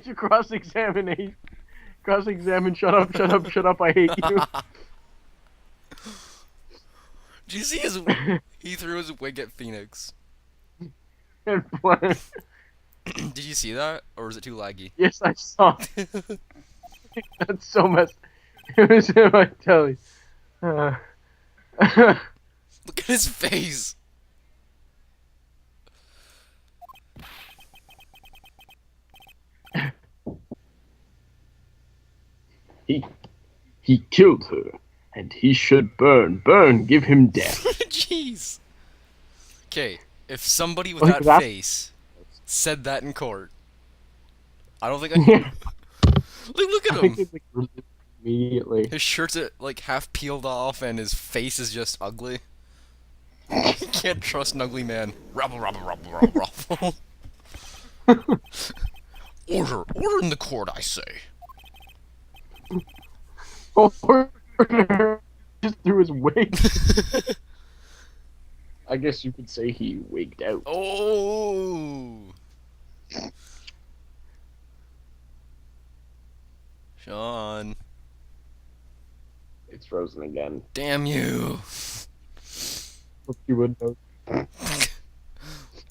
You cross-examination. Cross-examine. Shut up. Shut up. Shut up. I hate you. Did you see his? He threw his wig at Phoenix. And what? Did you see that, or was it too laggy? Yes, I saw. That's so messed. It was in my telly. Uh, Look at his face. he he killed her, and he should burn. Burn. Give him death. Jeez. Okay, if somebody with Oh, that that's face said that in court, I don't think I. yeah. Look I at think him. it's like immediately. His shirt's like half peeled off, and his face is just ugly. You can't trust an ugly man. Rabble, rabble, rabble, rabble, rabble. Order in the court, I say. Or just through his wig. I guess you could say he wigged out. Oh. Sean. It's frozen again. Damn you. Hope you would know.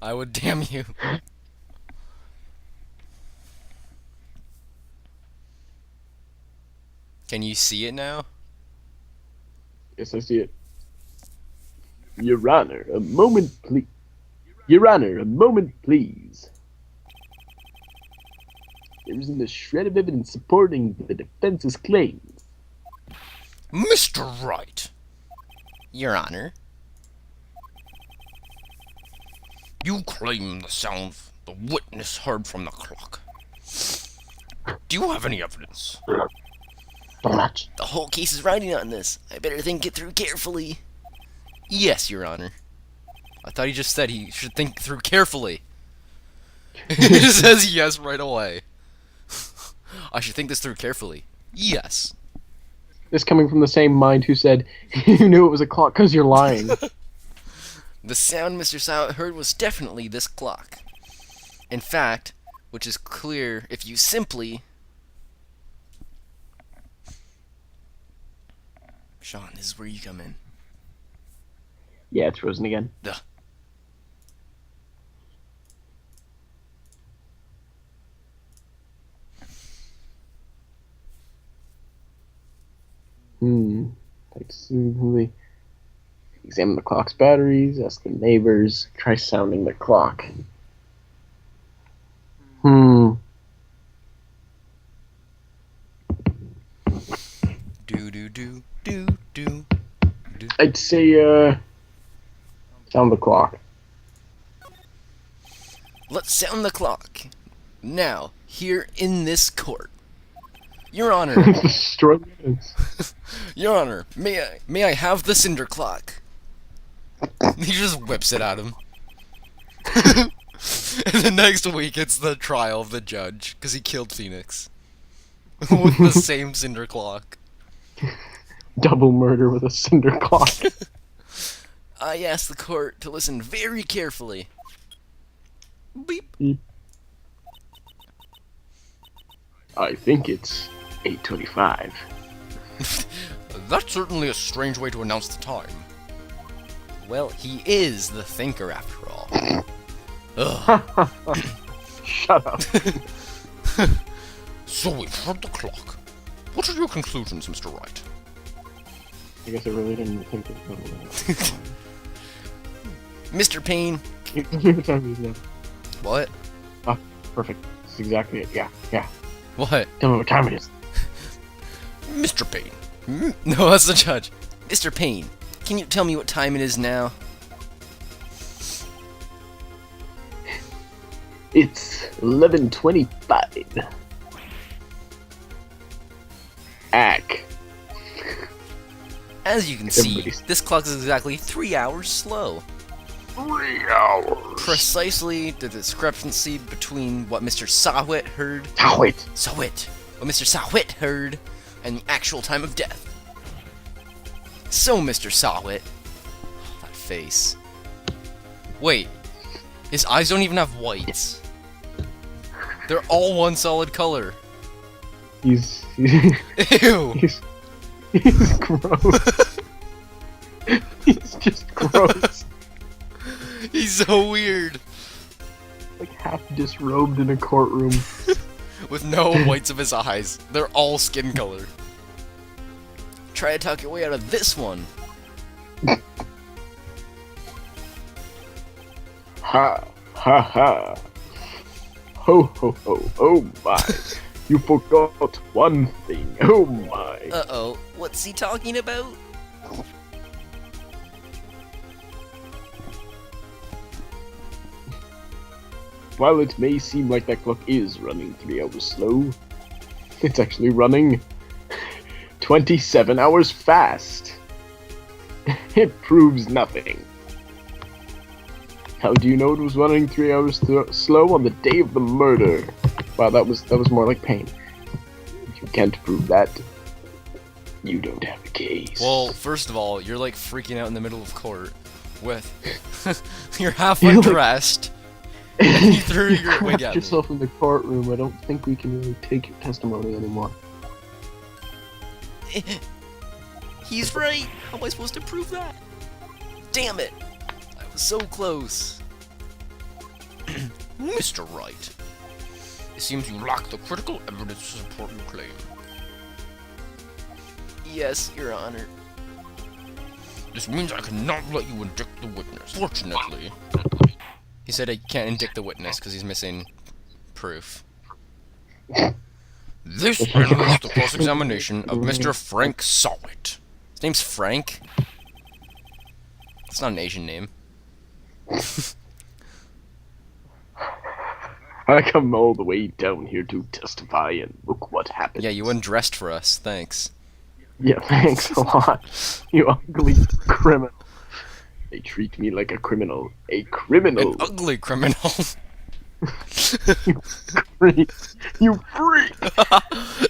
I would damn you. Can you see it now? Yes, I see it. Your Honor, a moment, please. Your Honor, a moment, please. There isn't a shred of evidence supporting the defense's claims. Mr. Wright. Your Honor. You claim the sound the witness heard from the clock. Do you have any evidence? Not much. The whole case is riding on this. I better think it through carefully. Yes, Your Honor. I thought he just said he should think through carefully. He just says yes right away. I should think this through carefully. Yes. This coming from the same mind who said you knew it was a clock because you're lying. The sound Mr. Silent heard was definitely this clock. In fact, which is clear if you simply... Sean, this is where you come in. Yeah, it's frozen again. Duh. Like, examine the clock's batteries, ask the neighbors, try sounding the clock. Do do do do do do. I'd say, sound the clock. Let's sound the clock. Now, here in this court. Your Honor. Destroy the evidence. Your Honor, may I have the cinder clock? He just whips it at him. And the next week it's the trial of the judge, because he killed Phoenix. With the same cinder clock. Double murder with a cinder clock. I ask the court to listen very carefully. Beep. I think it's 8:25. That's certainly a strange way to announce the time. Well, he is the thinker after all. Ugh. Shut up. So we've heard the clock. What are your conclusions, Mr. Wright? I guess I really didn't think it was Mr. Payne. what time is it now? What? Ah, perfect. That's exactly it. Yeah, yeah. What? Tell me what time it is. Mr. Payne. No, that's the judge. Mr. Payne, can you tell me what time it is now? It's 11:25. Ack. As you can see, Everybody's- this clock is exactly 3 hours slow. 3 hours. Precisely the discrepancy between what Mr. Sawit heard, Sawit. what Mr. Sawit heard, and the actual time of death. So, Mr. Sawit, that face. Wait, his eyes don't even have whites. They're all one solid color. He's Ew. he's gross. He's just gross. He's so weird. Like half disrobed in a courtroom. With no whites of his eyes. They're all skin color. Try to talk your way out of this one. Ha ha ha. Ho ho ho. Oh my. You forgot one thing. Oh my. Uh-oh. What's he talking about? While it may seem like that clock is running 3 hours slow, it's actually running 27 hours fast. It proves nothing. How do you know it was running 3 hours slow on the day of the murder? Wow, that was more like pain. If you can't prove that, you don't have a case. Well, first of all, you're like freaking out in the middle of court with you're half undressed. And you threw your wig crapped at me. yourself in the courtroom. I don't think we can really take your testimony anymore. He's right. How am I supposed to prove that? Damn it! I was so close. Mr. Wright, it seems you lack the critical evidence to support your claim. Yes, Your Honor. This means I cannot let you indict the witness. Fortunately, he said I can't indict the witness because he's missing proof. This ends the cross-examination of Mr. Frank Sawit. His name's Frank? It's not an Asian name. I come all the way down here to testify, and look what happened. Yeah, you undressed for us. Thanks. Yeah, thanks a lot. You ugly criminal. They treat me like a criminal. A criminal. An ugly criminal. You freak. You freak.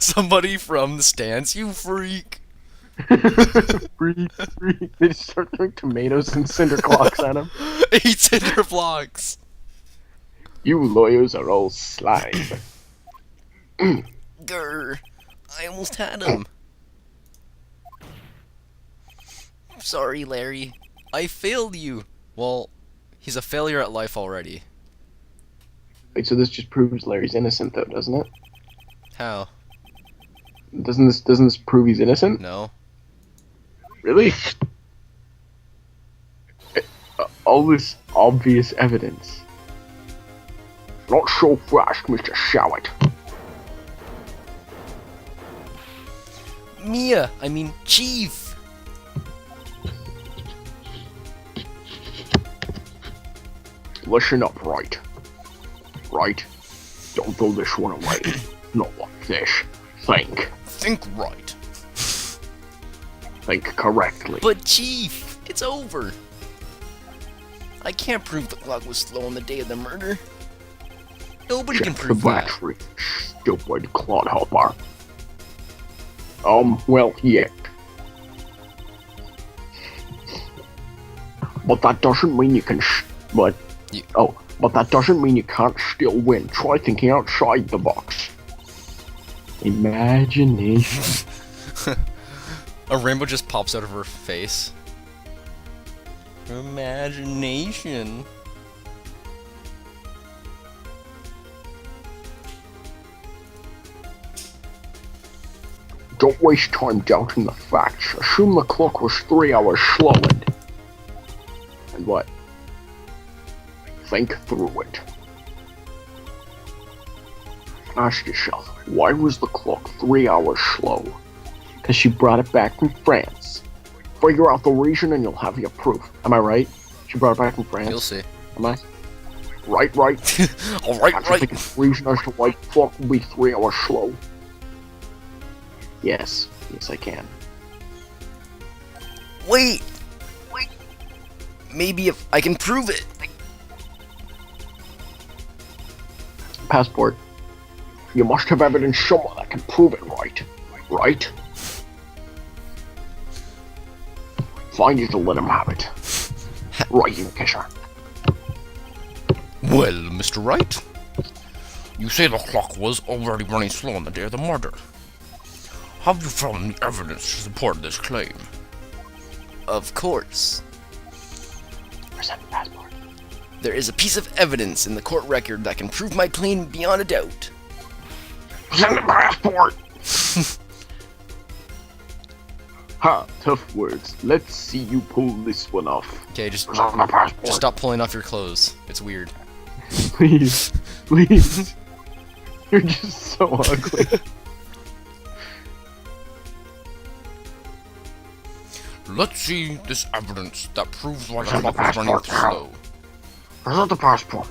Somebody from the stands, you freak. Freak, freak. They just start throwing tomatoes and cinder blocks at him. 8 cinder blocks. You lawyers are all slime. Grr. I almost had him. Sorry, Larry. I failed you. Well, he's a failure at life already. Wait, so this just proves Larry's innocent, though, doesn't it? How? Doesn't this prove he's innocent? No. Really? All this obvious evidence. Not so fast, Mr. Showett. Chief. Listen up, Wright. Right? Don't throw this one away. Not like this. Think. Think right. Think correctly. But Chief, it's over. I can't prove the clock was slow on the day of the murder. Nobody can Check the prove that. battery, stupid clodhopper. Well, yeah. But that doesn't mean you can but that doesn't mean you can't still win. Try thinking outside the box. Imagination. A rainbow just pops out of her face. Imagination. Don't waste time doubting the facts. Assume the clock was 3 hours slow and what? Think through it. Ask yourself, why was the clock 3 hours slow? Because she brought it back from France. Figure out the reason and you'll have your proof. Am I right? She brought it back from France? You'll see. Am I? Right. Alright, Can't you right. think of a reason as to why the clock will be 3 hours slow? Yes, I can. Wait. Maybe if I can prove it. Passport. You must have evidence somewhere that can prove it, right? Find it to let him have it. Right, you kisser. Well, Mr. Wright, You say the clock was already running slow on the day of the murder. Have you found any evidence to support this claim? Of course. Present the passport. There is a piece of evidence in the court record that can prove my claim beyond a doubt. Present the passport! Ha, tough words. Let's see you pull this one off. Okay, just Present the passport. stop pulling off your clothes. It's weird. Please. Please. You're just so ugly. Let's see this evidence that proves why the clock was running slow. Present the passport.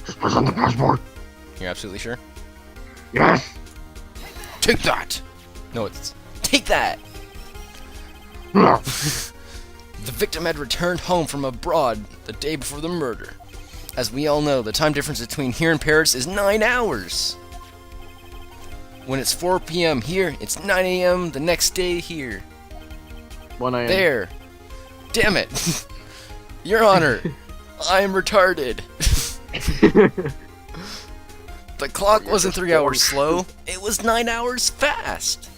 Just present the passport. You're absolutely sure? Yes. Take that! No, it's... Take that! No. The victim had returned home from abroad the day before the murder. As we all know, the time difference between here and Paris is 9 hours. When it's 4 p.m. here, it's 9 a.m. the next day here. 1 a.m. There. Damn it. Your Honor, I am retarded. The clock wasn't 3 hours slow, it was 9 hours fast.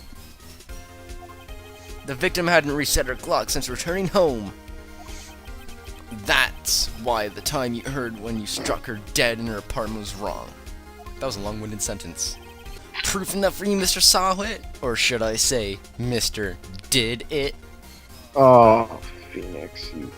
The victim hadn't reset her clock since returning home. That's why the time you heard when you struck her dead in her apartment was wrong. That was a long-winded sentence. Proof enough for you, Mr. Saw It? Or should I say, Mr. Did It? Oh, Phoenix, you